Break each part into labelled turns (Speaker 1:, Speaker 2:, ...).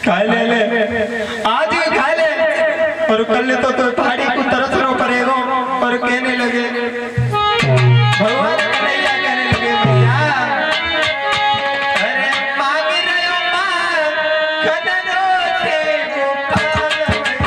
Speaker 1: खा ले आज ही खा ले और कल तो पहाड़ी को तरसना पड़ेगा और कहने लगे भगवान कन्हैया कहने लगे भैया अरे मांग रहे हो मां खदनो से गोपाल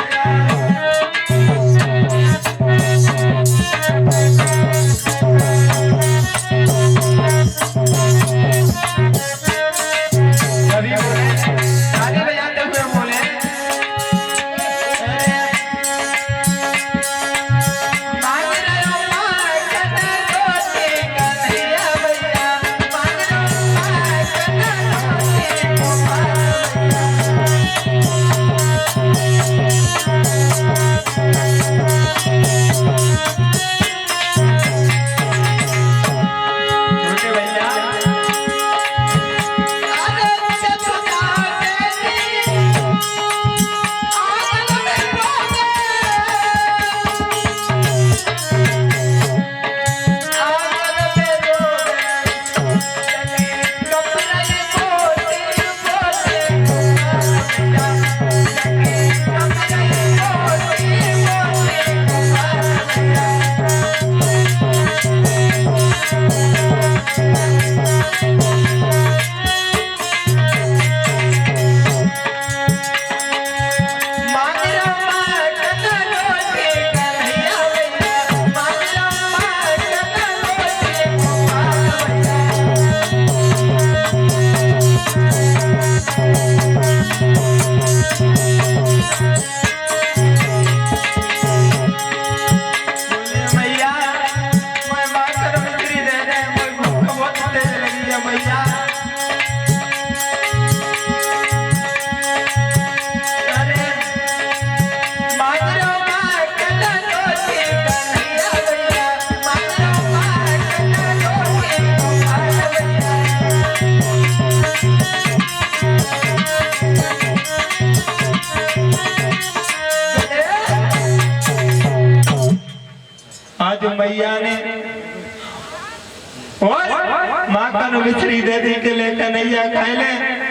Speaker 1: आज मैया ने और माँ का मिश्री दे दी के ले कन्हैया खाए ले